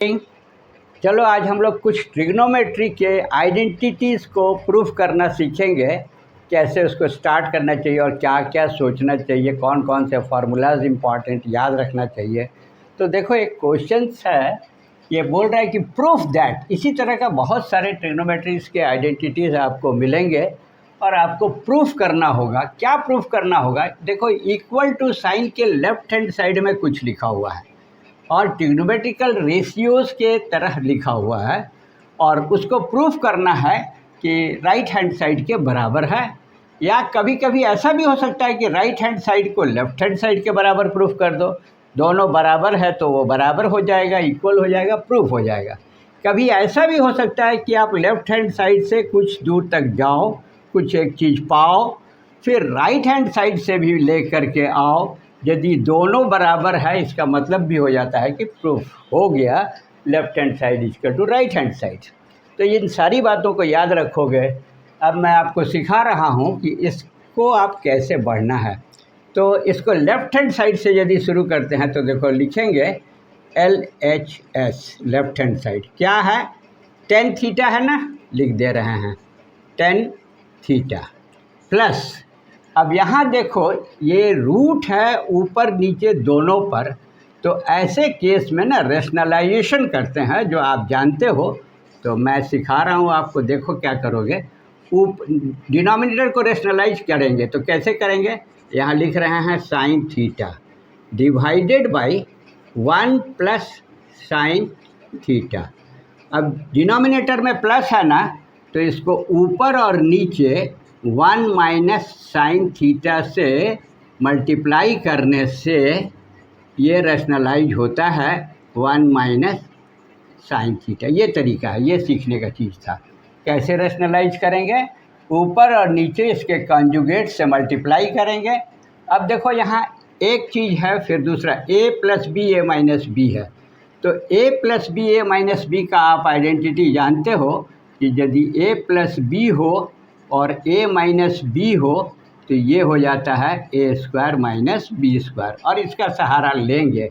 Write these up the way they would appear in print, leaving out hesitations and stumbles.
चलो आज हम लोग कुछ ट्रिग्नोमेट्री के आइडेंटिटीज़ को प्रूफ करना सीखेंगे। कैसे उसको स्टार्ट करना चाहिए और क्या क्या सोचना चाहिए, कौन कौन से फार्मूलाज इम्पॉर्टेंट याद रखना चाहिए। तो देखो एक क्वेश्चन है, ये बोल रहा है कि प्रूफ दैट, इसी तरह का बहुत सारे ट्रिग्नोमेट्रीज के आइडेंटिटीज़ आपको मिलेंगे और आपको प्रूफ करना होगा। क्या प्रूफ करना होगा? देखो इक्वल टू साइन के लेफ्ट हैंड साइड में कुछ लिखा हुआ है और ट्रिग्नोमेट्रिकल रेशियोज़ के तरह लिखा हुआ है और उसको प्रूफ करना है कि राइट हैंड साइड के बराबर है। या कभी कभी ऐसा भी हो सकता है कि राइट हैंड साइड को लेफ्ट हैंड साइड के बराबर प्रूफ कर दो, दोनों बराबर है तो वो बराबर हो जाएगा, इक्वल हो जाएगा, प्रूफ हो जाएगा। कभी ऐसा भी हो सकता है कि आप लेफ्ट हैंड साइड से कुछ दूर तक जाओ, कुछ एक चीज़ पाओ, फिर राइट हैंड साइड से भी ले करके आओ। यदि दोनों बराबर है इसका मतलब भी हो जाता है कि प्रूफ हो गया left hand side equal to right hand side. तो इन सारी बातों को याद रखोगे। अब मैं आपको सिखा रहा हूँ कि इसको आप कैसे बढ़ना है। तो इसको लेफ्ट हैंड साइड से यदि शुरू करते हैं तो देखो लिखेंगे LHS, लेफ्ट हैंड साइड क्या है, टेन थीटा है ना, लिख दे रहे हैं टेन थीटा प्लस, अब यहाँ देखो ये रूट है ऊपर नीचे दोनों पर, तो ऐसे केस में ना रेशनलाइजेशन करते हैं जो आप जानते हो। तो मैं सिखा रहा हूँ आपको, देखो क्या करोगे, डिनोमिनेटर को रेशनलाइज करेंगे तो कैसे करेंगे, यहाँ लिख रहे हैं sine theta divided by 1 plus sine theta. अब डिनोमिनेटर में प्लस है ना, तो इसको ऊपर और नीचे 1 माइनस साइन थीटा से मल्टीप्लाई करने से ये रेशनलाइज होता है 1 माइनस साइन थीटा। ये तरीका है, ये सीखने का चीज़ था। कैसे रेशनलाइज करेंगे, ऊपर और नीचे इसके कॉन्जुगेट से मल्टीप्लाई करेंगे। अब देखो यहाँ एक चीज़ है, फिर दूसरा a plus B A minus B है। तो a plus B A minus B का आप आइडेंटिटी जानते हो कि यदि a प्लस बी हो और a माइनस बी हो तो ये हो जाता है a square minus B square, और इसका सहारा लेंगे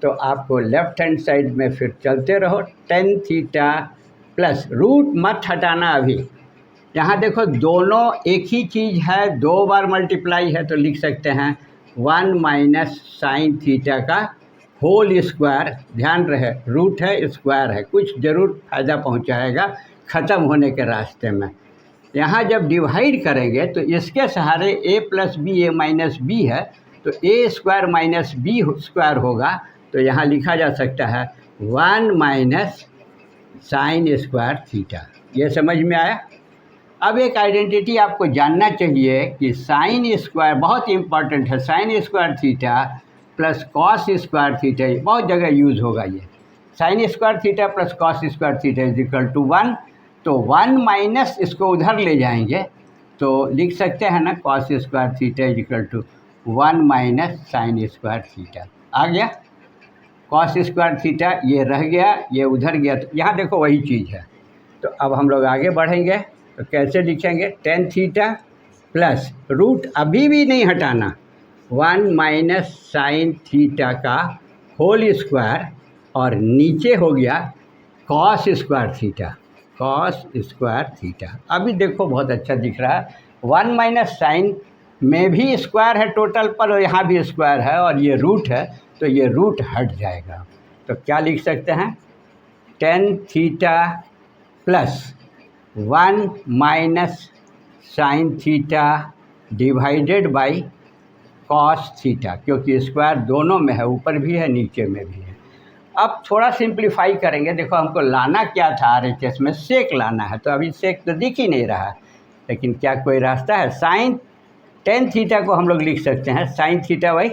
तो आपको लेफ्ट हैंड साइड में फिर चलते रहो टेन थीटा प्लस, रूट मत हटाना अभी। यहाँ देखो दोनों एक ही चीज़ है, दो बार मल्टीप्लाई है तो लिख सकते हैं 1 माइनस साइन थीटा का होल स्क्वायर। ध्यान रहे रूट है स्क्वायर है, कुछ ज़रूर फ़ायदा पहुँचाएगा ख़त्म होने के रास्ते में। यहाँ जब डिवाइड करेंगे तो इसके सहारे a plus B A minus B है तो a square minus B square होगा। तो यहाँ लिखा जा सकता है 1 माइनस साइन स्क्वायर थीटा। ये समझ में आया। अब एक आइडेंटिटी आपको जानना चाहिए कि साइन स्क्वायर बहुत इम्पॉर्टेंट है, sine square theta plus cos square theta, बहुत जगह यूज़ होगा ये। Sine square theta plus cos square theta is equal to 1, तो 1 माइनस इसको उधर ले जाएंगे तो लिख सकते हैं ना cos square theta is equal to 1 minus sine square theta. आ गया कॉस स्क्वायर थीटा, ये रह गया, ये उधर गया, तो यहाँ देखो वही चीज़ है। तो अब हम लोग आगे बढ़ेंगे तो कैसे लिखेंगे, टेन थीटा प्लस रूट अभी भी नहीं हटाना 1 माइनस साइन थीटा का होल स्क्वायर और नीचे हो गया cos square theta, cos square theta. अभी देखो बहुत अच्छा दिख रहा है, 1 माइनस साइन में भी स्क्वायर है टोटल पर और यहाँ भी स्क्वायर है और ये रूट है तो ये रूट हट जाएगा। तो क्या लिख सकते हैं, tan theta plus 1 minus sine theta divided by cos theta, क्योंकि स्क्वायर दोनों में है, ऊपर भी है नीचे में भी है। अब थोड़ा सिंप्लीफाई करेंगे। देखो हमको लाना क्या था, RHS में सेक लाना है, तो अभी सेक तो दिख ही नहीं रहा है, लेकिन क्या कोई रास्ता है, साइन टेन थीटा को हम लोग लिख सकते हैं साइन थीटा बाई,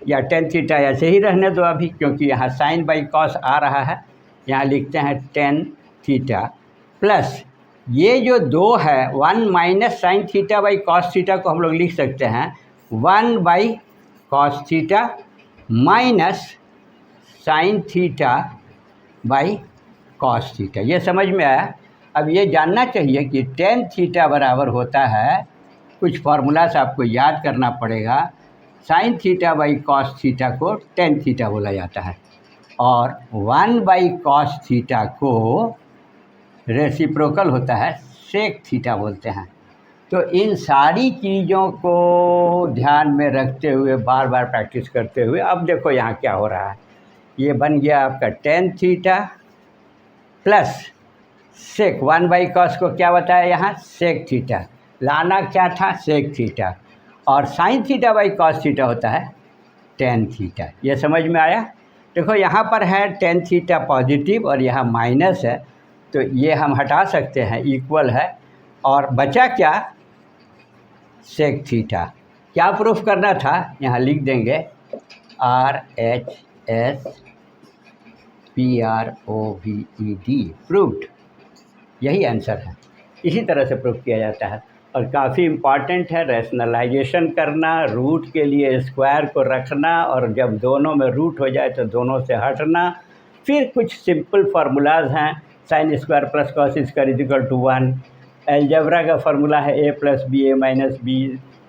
या टेन थीटा ऐसे ही रहने दो अभी, क्योंकि यहाँ साइन बाई कॉस आ रहा है। यहाँ लिखते हैं टेन थीटा प्लस ये जो दो है 1 minus sign theta by cos theta को हम लोग लिख सकते हैं 1 by cos theta minus sign theta by cos theta. ये समझ में आया। अब ये जानना चाहिए कि टेन थीटा बराबर होता है, कुछ फार्मूला से आपको याद करना पड़ेगा, sign theta by cos theta को टेन थीटा बोला जाता है। और 1/cos थीटा को रेसिप्रोकल होता है सेक थीटा बोलते हैं। तो इन सारी चीज़ों को ध्यान में रखते हुए बार बार प्रैक्टिस करते हुए अब देखो यहाँ क्या हो रहा है। ये बन गया आपका tan थीटा प्लस सेक 1/cos को क्या बताया यहाँ सेक थीटा, लाना क्या था सेक थीटा, और sign theta by cos theta होता है tan थीटा। ये समझ में आया। देखो यहाँ पर है tan थीटा पॉजिटिव और यहाँ माइनस है, तो ये हम हटा सकते हैं, इक्वल है, और बचा क्या सेक थीटा। क्या प्रूफ करना था यहाँ लिख देंगे RHS प्रूव्ड, यही आंसर है। इसी तरह से प्रूफ किया जाता है और काफ़ी इम्पॉर्टेंट है रैशनलाइजेशन करना, रूट के लिए स्क्वायर को रखना और जब दोनों में रूट हो जाए तो दोनों से हटना। फिर कुछ सिंपल फार्मूलाज हैं, sine square plus cos square is equal to 1, algebra का फार्मूला है a plus B A minus B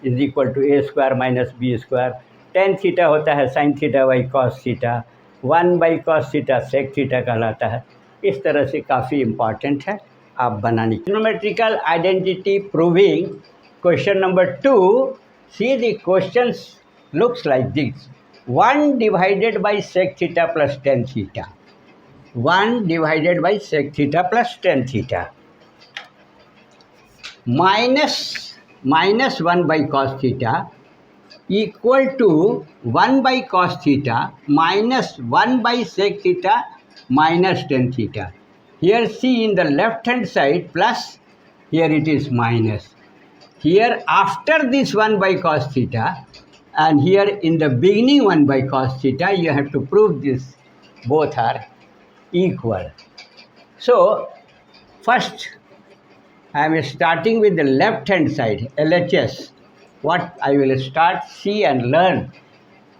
is equal to A square minus B square, tan theta होता है sine theta by cos theta, 1/cos theta sec theta कहलाता है। इस तरह से काफ़ी इम्पॉर्टेंट है आप बनाने। Trigonometrical identity proving question number 2। See the questions looks like this, 1 divided by sec theta plus tan theta, 1 divided by sec theta plus tan theta, minus 1/cos theta equal to 1/cos theta minus 1/sec theta minus tan theta. Here see in the left hand side plus, here it is minus. Here after this 1/cos theta and here in the beginning 1/cos theta, you have to prove this both are equal. So first I am starting with the left hand side, LHS. What I will start, see and learn.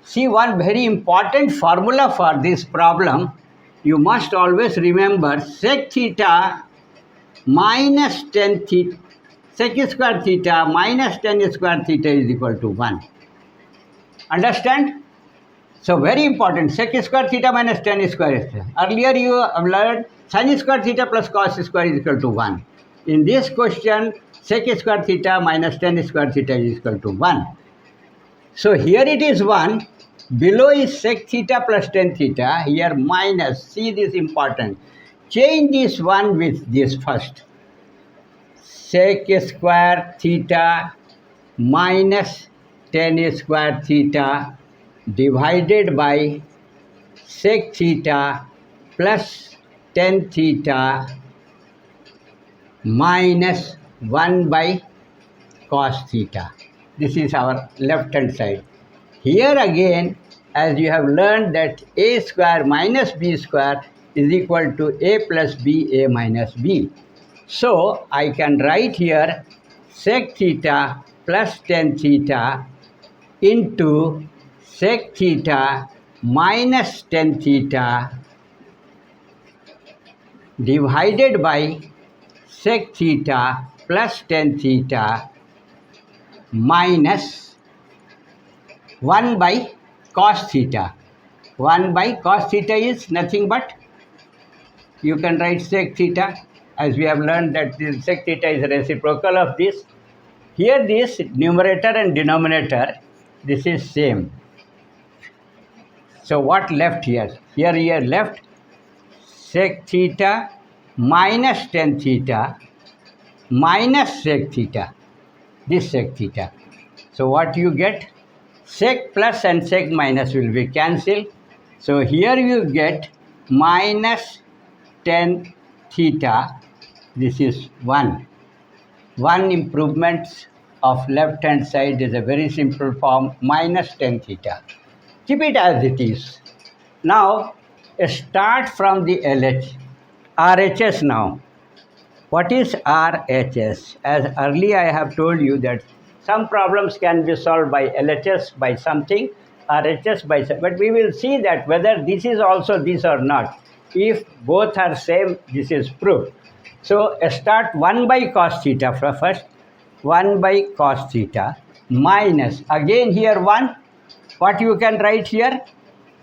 See one very important formula for this problem. You must always remember sec theta minus tan theta, sec square theta minus tan square theta is equal to 1. Understand? So very important, sec square theta minus tan square theta. Earlier you have learned sin square theta plus cos square is equal to 1. In this question, sec square theta minus tan square theta is equal to 1. So here it is 1. Below is sec theta plus tan theta. Here minus. See this important. Change this 1 with this first. Sec square theta minus tan square theta divided by sec theta plus tan theta minus 1/cos theta. This is our left hand side. Here again, as you have learned that a square minus b square is equal to a plus b a minus b. So I can write here sec theta plus tan theta into sec theta minus tan theta divided by sec theta plus tan theta minus 1/cos theta. 1/cos theta is nothing but, you can write sec theta, as we have learned that this sec theta is reciprocal of this. Here this numerator and denominator, this is same. So what left here? Here left sec theta minus tan theta minus sec theta, this sec theta. So what you get? Sec plus and sec minus will be cancelled. So here you get minus tan theta. This is 1. One improvement of left hand side is a very simple form, minus tan theta. Keep it as it is. Now start from the RHS now. What is RHS? As earlier I have told you that some problems can be solved by LHS by something, RHS by some, but we will see that whether this is also this or not. If both are same, this is proof. So start 1/cos theta first, 1/cos theta minus, again here 1, what you can write here?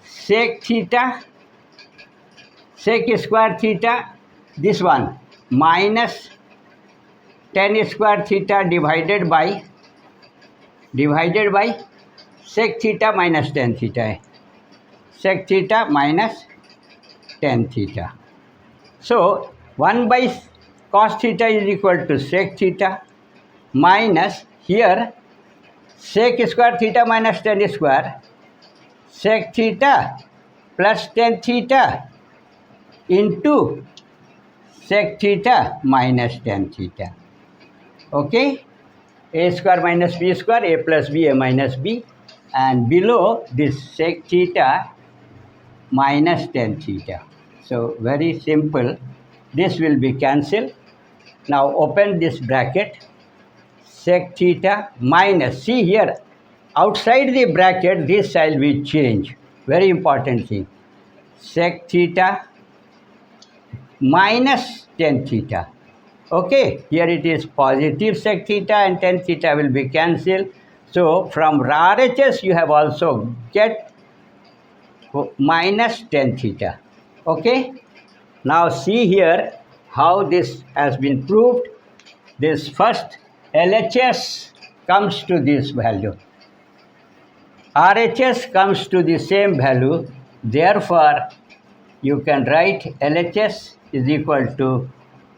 Sec theta sec square theta, this one minus tan square theta divided by sec theta minus tan theta है, sec theta minus tan theta. So 1 by cos theta is equal to sec theta minus here sec square theta minus tan square, sec theta plus tan theta into sec theta minus tan theta. Okay, a square minus b square, a plus b, a minus b, and below this sec theta minus tan theta. So very simple, this will be cancelled. Now open this bracket, sec theta minus, see here outside the bracket this shall be changed, very important thing, sec theta minus tan theta. Okay, here it is positive sec theta and tan theta will be cancelled. So from RHS you have also get minus tan theta. Okay, now see here how this has been proved. This first LHS comes to this value, RHS comes to the same value, therefore you can write LHS is equal to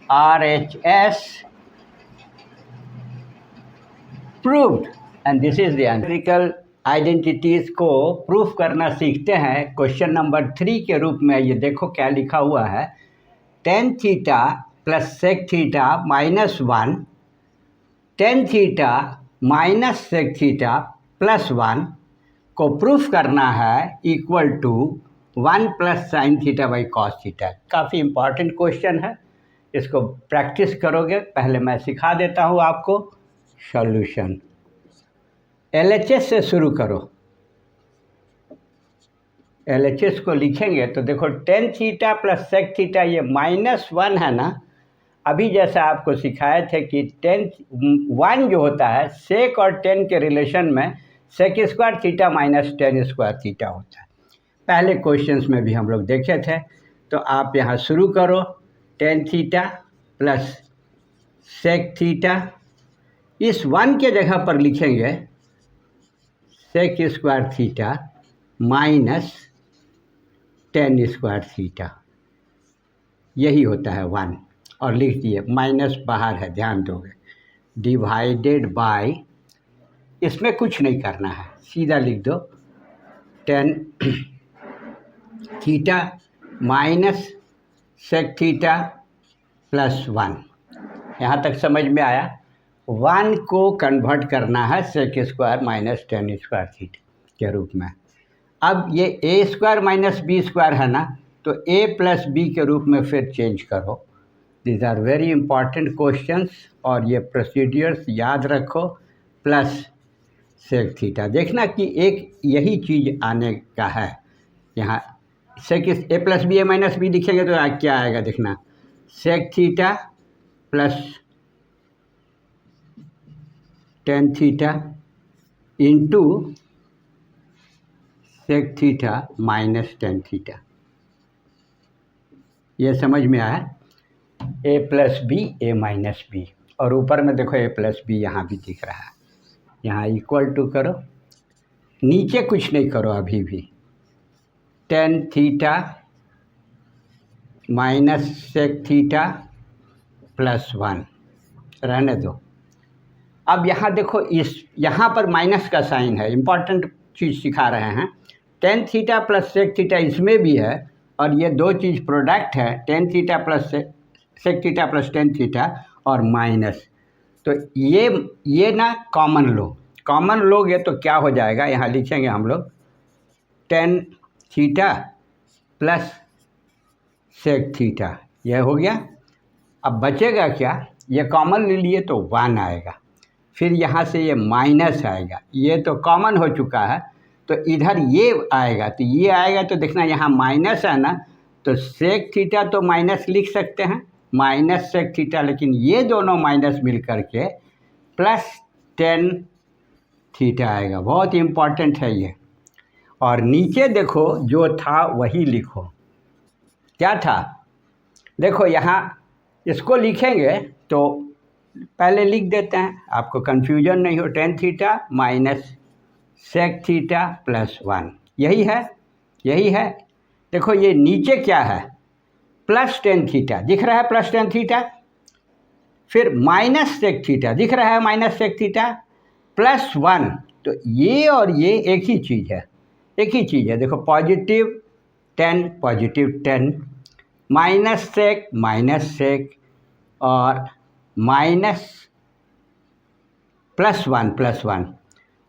RHS proved, and this is the empirical identities को proof करना सीखते हैं. Question number 3 के रूप में ये देखो क्या लिखा हुआ है, tan theta plus sec theta minus 1, tan theta minus sec theta plus 1 को प्रूफ करना है equal to 1 plus sine theta by cos theta. काफ़ी इम्पॉर्टेंट क्वेश्चन है, इसको प्रैक्टिस करोगे. पहले मैं सिखा देता हूँ आपको सॉल्यूशन. LHS से शुरू करो. LHS को लिखेंगे तो देखो tan theta plus sec theta ये -1 है ना. अभी जैसा आपको सिखाए थे कि tan 1 जो होता है सेक और tan के रिलेशन में sec square theta minus tan square theta होता है. पहले क्वेश्चंस में भी हम लोग देखे थे. तो आप यहाँ शुरू करो, tan theta plus sec theta, इस 1 के जगह पर लिखेंगे sec square theta minus tan square theta, यही होता है 1. और लिख दिए, माइनस बाहर है ध्यान दोगे, डिवाइडेड बाय, इसमें कुछ नहीं करना है, सीधा लिख दो tan theta minus sec theta plus 1. यहाँ तक समझ में आया. 1 को कन्वर्ट करना है sec square minus tan square theta के रूप में. अब ये A square minus B square है ना, तो ए प्लस बी के रूप में फिर चेंज करो. These are very important questions और ये प्रोसीडियर्स याद रखो. प्लस सेक थीटा, देखना कि एक यही चीज़ आने का है. यहाँ sec A plus B, A minus B लिखेंगे तो क्या आएगा देखना, sec theta plus tan theta into sec theta minus tan theta. ये समझ में आया. A plus B, A minus B, और ऊपर में देखो ए प्लस बी यहाँ भी दिख रहा है. यहाँ इक्वल टू करो, नीचे कुछ नहीं करो अभी भी. tan theta minus sec theta plus 1 रहने दो. अब यहाँ देखो, इस यहाँ पर माइनस का साइन है, इम्पॉर्टेंट चीज़ सिखा रहे हैं. tan theta plus sec theta इसमें भी है, और ये दो चीज़ प्रोडक्ट है, tan theta plus sec theta plus tan theta और माइनस. तो ये ना कॉमन लोगे तो क्या हो जाएगा, यहाँ लिखेंगे हम लोग tan theta plus sec theta, यह हो गया. अब बचेगा क्या, ये कॉमन ले लिए तो 1 आएगा, फिर यहाँ से ये माइनस आएगा, ये तो कॉमन हो चुका है, तो इधर ये आएगा, तो ये आएगा तो देखना यहाँ माइनस है ना, तो सेक थीटा तो माइनस लिख सकते हैं, माइनस सेक थीटा, लेकिन ये दोनों माइनस मिल करके प्लस tan थीटा आएगा. बहुत इम्पॉर्टेंट है ये. और नीचे देखो जो था वही लिखो, क्या था, देखो यहाँ इसको लिखेंगे तो पहले लिख देते हैं, आपको कन्फ्यूजन नहीं हो। Tan theta minus sec theta plus 1, यही है, यही है। देखो ये नीचे क्या है, प्लस टेन थीटा दिख रहा है, प्लस टेन थीटा, फिर माइनस सेक थीटा दिख रहा है, माइनस सेक थीटा, प्लस 1। तो ये और ये एक ही चीज़ है, एक ही चीज़ है। देखो पॉजिटिव 10 माइनस सेक और माइनस प्लस वन,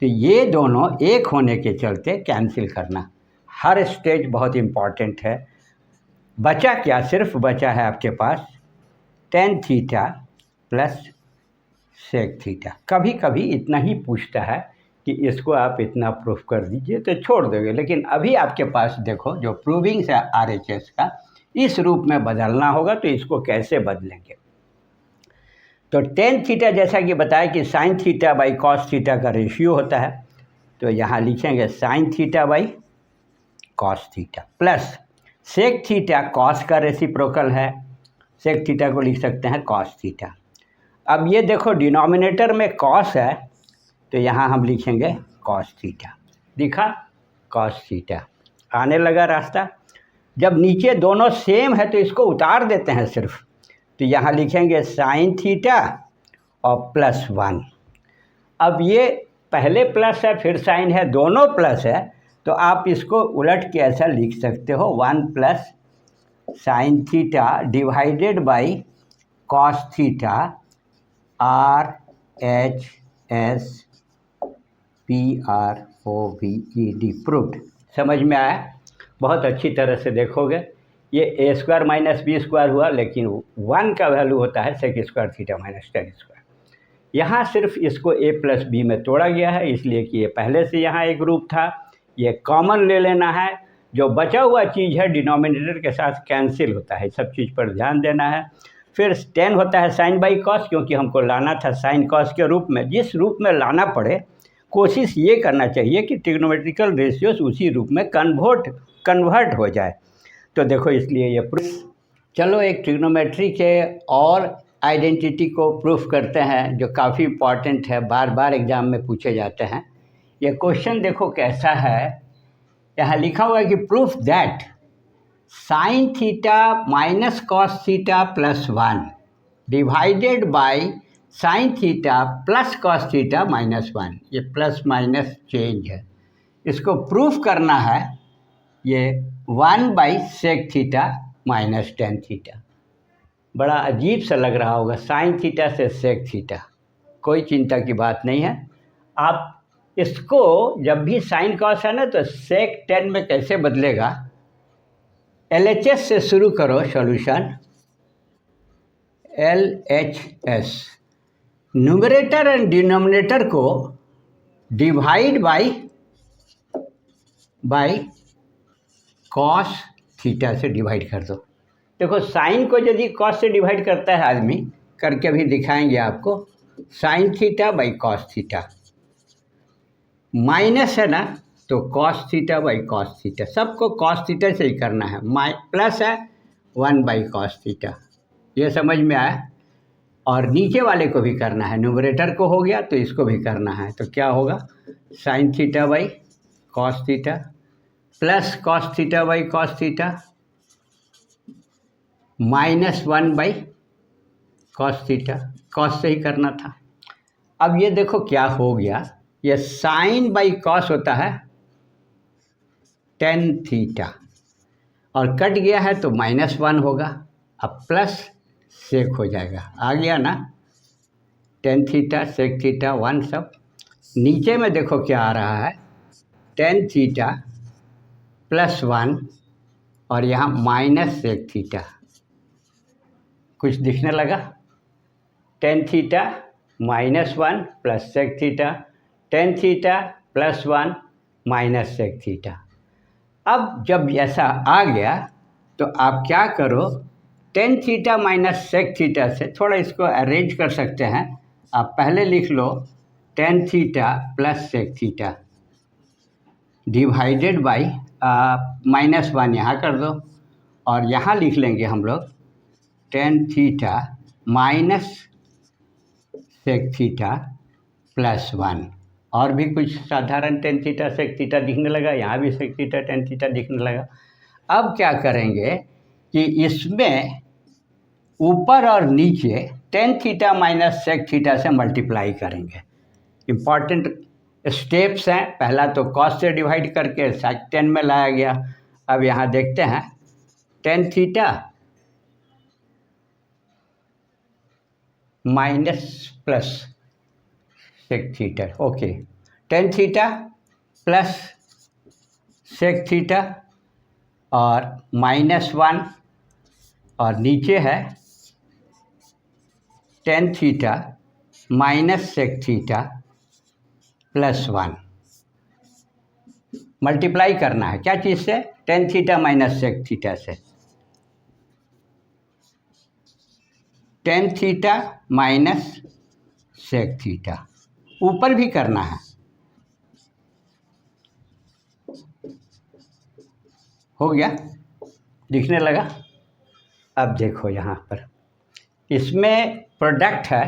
तो ये दोनों एक होने के चलते कैंसिल करना। हर स्टेज बहुत इम्पॉर्टेंट है। बचा क्या, सिर्फ बचा है आपके पास tan theta plus sec theta. कभी कभी इतना ही पूछता है कि इसको आप इतना प्रूफ कर दीजिए तो छोड़ दोगे, लेकिन अभी आपके पास देखो जो प्रूविंग है RHS का, इस रूप में बदलना होगा। तो इसको कैसे बदलेंगे, तो टेन थीटा जैसा कि बताया कि sine theta by cos theta का रेशियो होता है, तो यहाँ लिखेंगे sine theta by cos theta plus sec theta cos का रेसिप्रोकल है, सेक थीटा को लिख सकते हैं कॉस थीटा। अब ये देखो डिनोमिनेटर में कॉस है, तो यहाँ हम लिखेंगे कॉस थीटा, दिखा कॉस थीटा, आने लगा रास्ता। जब नीचे दोनों सेम है तो इसको उतार देते हैं सिर्फ, तो यहाँ लिखेंगे साइन थीटा और प्लस 1। अब ये पहले प्लस है फिर साइन है, दोनों प्लस है, तो आप इसको उलट के ऐसा लिख सकते हो 1 plus sine theta divided by cos theta RHS PROVED proved. समझ में आया? बहुत अच्छी तरह से देखोगे, ये a square minus B square हुआ, लेकिन 1 का वैल्यू होता है sec square theta minus tan square. यहाँ सिर्फ इसको a प्लस बी में तोड़ा गया है, इसलिए कि ये पहले से यहाँ एक ग्रुप था, ये कॉमन ले लेना है। जो बचा हुआ चीज़ है डिनोमिनेटर के साथ कैंसिल होता है, सब चीज़ पर ध्यान देना है। फिर 10 होता है साइन बाई कॉस, क्योंकि हमको लाना था साइन कॉस के रूप में। जिस रूप में लाना पड़े कोशिश ये करना चाहिए कि ट्रिग्नोमेट्रिकल रेशियोज उसी रूप में कन्वर्ट हो जाए। तो देखो इसलिए ये प्रूफ। चलो एक ट्रिग्नोमेट्री के और आइडेंटिटी को प्रूफ करते हैं जो काफ़ी इम्पॉर्टेंट है, बार बार एग्जाम में पूछे जाते हैं। ये क्वेश्चन देखो कैसा है, यहाँ लिखा हुआ है कि proof that sine theta minus cos theta plus 1 divided by sine theta plus cos theta minus 1, ये प्लस माइनस चेंज है, इसको प्रूफ करना है। ये 1 by sec theta minus tan theta, बड़ा अजीब सा लग रहा होगा, साइन थीटा से सेक थीटा, कोई चिंता की बात नहीं है। आप इसको जब भी साइन कॉस है ना, तो सेक 10 में कैसे बदलेगा, LHS से शुरू करो solution, LHS, numerator and denominator को डिवाइड बाई कॉस थीटा से डिवाइड कर दो। देखो साइन को यदि कॉस से डिवाइड करता है आदमी, करके भी दिखाएंगे आपको, sign theta by cos theta, minus है ना तो cos theta by cos theta, सबको कॉस थीटा से ही करना है, प्लस है 1 बाई कॉस थीटा, ये समझ में आया। और नीचे वाले को भी करना है, न्यूमरेटर को हो गया तो इसको भी करना है, तो क्या होगा sign theta by cos theta plus cos theta by cos theta minus 1 by cos theta, cos से ही करना था। अब ये देखो क्या हो गया, ये साइन बाई कॉस होता है टेन थीटा, और कट गया है तो माइनस 1 होगा, अब प्लस सेक हो जाएगा, आ गया ना, टेन थीटा सेक थीटा 1 सब। नीचे में देखो क्या आ रहा है, टेन थीटा प्लस 1 और यहाँ माइनस सेक थीटा, कुछ दिखने लगा, tan theta minus 1 plus sec theta, tan theta plus 1 minus sec theta. अब जब ऐसा आ गया तो आप क्या करो, tan theta minus sec theta से थोड़ा इसको अरेंज कर सकते हैं। आप पहले लिख लो tan theta plus sec theta divided by minus 1 यहाँ कर दो, और यहाँ लिख लेंगे हम लोग tan theta minus sec theta plus 1। और भी कुछ साधारण टेन थीटा सेक थीटा दिखने लगा, यहाँ भी सेक थीटा टेन थीटा दिखने लगा। अब क्या करेंगे कि इसमें ऊपर और नीचे tan theta minus sec theta से मल्टीप्लाई करेंगे। इम्पॉर्टेंट स्टेप्स हैं। पहला तो कॉस से डिवाइड करके सेक 10 में लाया गया। अब यहाँ देखते हैं tan theta minus plus sec theta, okay, tan theta plus sec theta और -1 और नीचे है tan theta minus sec theta plus 1। Multiply करना है क्या चीज़ से? Tan theta minus sec theta से। Tan theta minus sec theta ऊपर भी करना है। हो गया, दिखने लगा। अब देखो यहाँ पर इसमें प्रोडक्ट है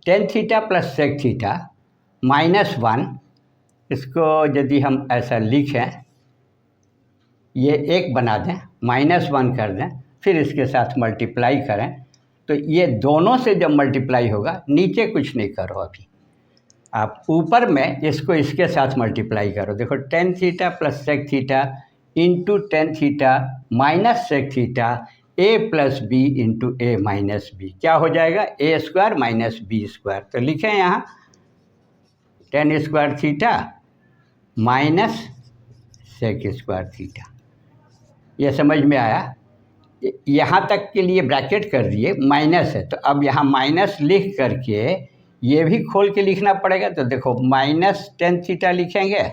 tan theta plus sec theta -1। इसको यदि हम ऐसा लिखें, ये एक बना दें, -1 कर दें, फिर इसके साथ मल्टीप्लाई करें, तो ये दोनों से जब मल्टीप्लाई होगा, नीचे कुछ नहीं करो अभी, आप ऊपर में इसको इसके साथ मल्टीप्लाई करो। देखो tan theta plus sec theta into tan theta minus sec theta a plus B into A minus B, क्या हो जाएगा? A square minus B square. तो लिखें यहाँ tan square theta minus sec square theta. ये समझ में आया? यहाँ तक के लिए ब्रैकेट कर दिए, माइनस है तो अब यहाँ माइनस लिख करके ये भी खोल के लिखना पड़ेगा। तो देखो माइनस टेन थीटा लिखेंगे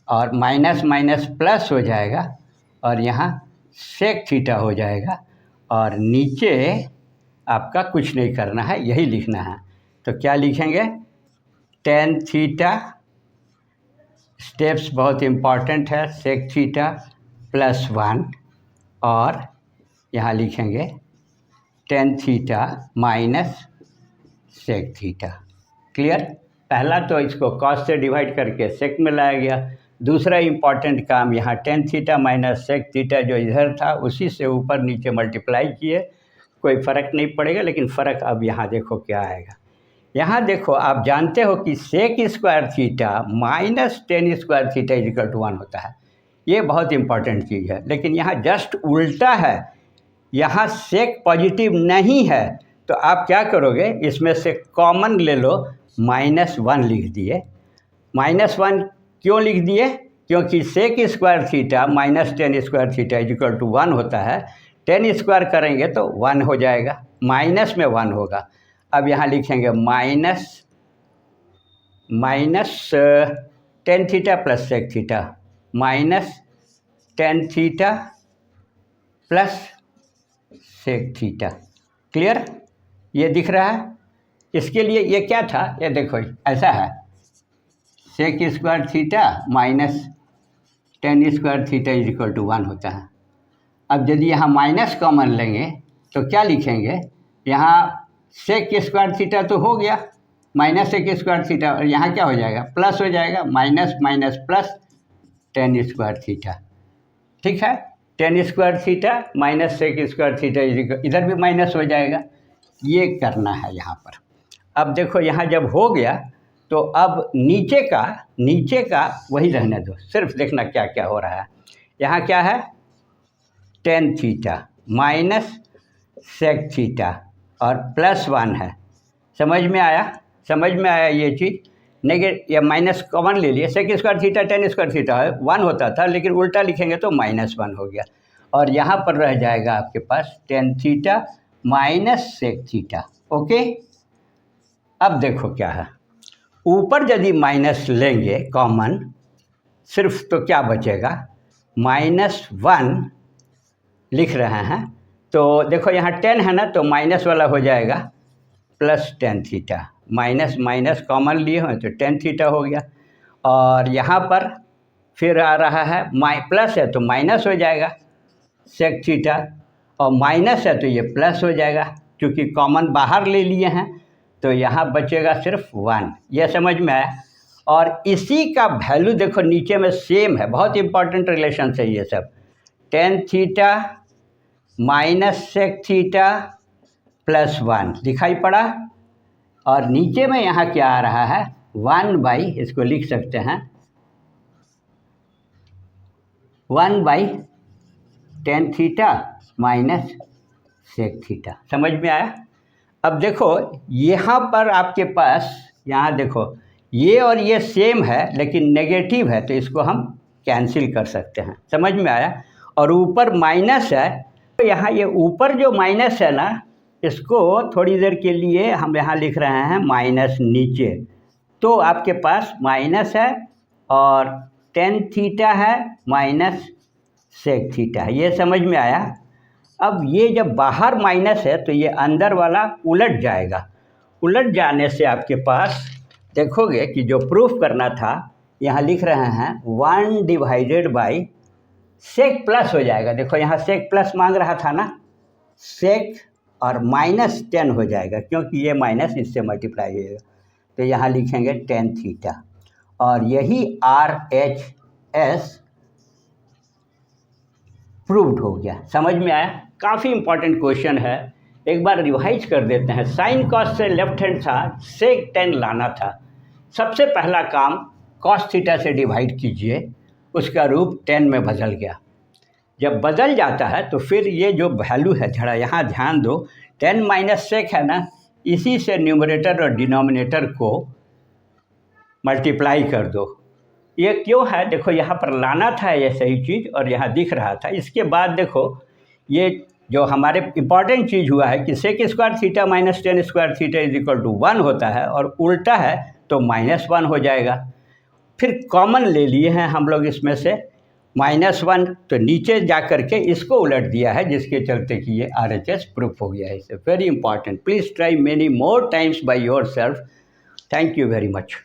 और माइनस माइनस प्लस हो जाएगा और यहाँ सेक थीटा हो जाएगा और नीचे आपका कुछ नहीं करना है, यही लिखना है। तो क्या लिखेंगे? टेन थीटा, स्टेप्स बहुत इम्पॉर्टेंट है, सेक थीटा प्लस 1 और यहाँ लिखेंगे tan theta minus sec theta. Clear? पहला तो इसको कॉस से डिवाइड करके सेक में लाया गया। दूसरा इम्पॉर्टेंट काम, यहाँ tan theta minus sec theta जो इधर था उसी से ऊपर नीचे मल्टीप्लाई किए, कोई फ़र्क नहीं पड़ेगा। लेकिन फ़र्क अब यहाँ देखो क्या आएगा। यहाँ देखो, आप जानते हो कि sec square theta minus tan square theta equal to 1 होता है। ये बहुत इंपॉर्टेंट चीज़ है। लेकिन यहाँ जस्ट उल्टा है, यहाँ सेक पॉजिटिव नहीं है। तो आप क्या करोगे, इसमें से कॉमन ले लो, -1 लिख दिए। -1 क्यों लिख दिए? क्योंकि sec square theta minus tan square theta equal to 1 होता है। 10 स्क्वायर करेंगे तो 1 हो जाएगा, माइनस में 1 होगा। अब यहाँ लिखेंगे minus tan theta plus sec theta minus tan theta plus sec theta. Clear? ये दिख रहा है? इसके लिए ये क्या था, ये देखो ऐसा है, sec square theta minus tan square theta equal to 1 होता है। अब यदि यहाँ माइनस कॉमन लेंगे तो क्या लिखेंगे? यहाँ सेक स्क्वायर थीटा तो हो गया, माइनस सेक स्क्वायर थीटा, और यहाँ क्या हो जाएगा? प्लस हो जाएगा, minus minus plus tan square theta. ठीक है, tan square theta minus sec square theta, इधर भी माइनस हो जाएगा। ये करना है यहाँ पर। अब देखो यहाँ जब हो गया तो अब नीचे का वही रहने दो, सिर्फ देखना क्या क्या हो रहा है। यहाँ क्या है? Tan theta minus sec theta और प्लस 1 है। समझ में आया? समझ में आया ये चीज़? नेगेटिव या माइनस कॉमन ले लिए, sec square theta tan square theta है, 1 होता था, लेकिन उल्टा लिखेंगे तो -1 हो गया। और यहाँ पर रह जाएगा आपके पास tan theta minus sec theta. Okay, अब देखो क्या है, ऊपर यदि माइनस लेंगे कॉमन सिर्फ तो क्या बचेगा? -1 लिख रहे हैं तो देखो यहाँ 10 है ना, तो माइनस वाला हो जाएगा plus ten theta, minus minus common लिए हैं तो टेन थीटा हो गया। और यहाँ पर फिर आ रहा है प्लस है तो माइनस हो जाएगा, सेक थीटा, और माइनस है तो ये प्लस हो जाएगा, क्योंकि कॉमन बाहर ले लिए हैं तो यहाँ बचेगा सिर्फ 1। ये समझ में आया। और इसी का वैल्यू देखो नीचे में सेम है, बहुत इंपॉर्टेंट रिलेशन है ये सब। Tan theta minus sec theta plus 1 दिखाई पड़ा, और नीचे में यहाँ क्या आ रहा है 1/, इसको लिख सकते हैं 1/tan theta minus sec theta. समझ में आया। अब देखो यहाँ पर आपके पास, यहाँ देखो ये और ये सेम है लेकिन नेगेटिव है, तो इसको हम कैंसिल कर सकते हैं। समझ में आया। और ऊपर माइनस है, तो यहाँ ये ऊपर जो माइनस है ना, इसको थोड़ी देर के लिए हम यहाँ लिख रहे हैं माइनस नीचे, तो आपके पास माइनस है और टेन थीटा है माइनस सेक थीटा है। ये समझ में आया। अब ये जब बाहर माइनस है तो ये अंदर वाला उलट जाएगा। उलट जाने से आपके पास देखोगे कि जो प्रूफ करना था, यहाँ लिख रहे हैं 1/, सेक प्लस हो जाएगा। देखो यहाँ सेक प्लस मांग रहा था ना, सेक और -10 हो जाएगा, क्योंकि ये माइनस इससे मल्टीप्लाई हो जाएगा, तो यहाँ लिखेंगे टेन थीटा। और यही RHS प्रूव्ड हो गया। समझ में आया। काफ़ी इंपॉर्टेंट क्वेश्चन है, एक बार रिवाइज कर देते हैं। साइन कॉस से लेफ्ट हैंड था, सेक 10 लाना था। सबसे पहला काम कॉस थीटा से डिवाइड कीजिए, उसका रूप 10 में बदल गया। जब बदल जाता है तो फिर ये जो वैल्यू है, जरा यहाँ ध्यान दो, 10 माइनस सेक है ना, इसी से न्यूमरेटर और डिनोमिनेटर को मल्टीप्लाई कर दो। ये क्यों है, देखो यहाँ पर लाना था ये सही चीज़ और यहाँ दिख रहा था। इसके बाद देखो ये जो हमारे इम्पॉर्टेंट चीज़ हुआ है कि sec square theta minus tan square theta is equal to 1 होता है, और उल्टा है तो -1 हो जाएगा। फिर कॉमन ले लिए हैं हम लोग इसमें से -1, तो नीचे जा कर के इसको उलट दिया है, जिसके चलते कि ये RHS प्रूफ हो गया है। इसे very important, please try many more times by your self. Thank you very much.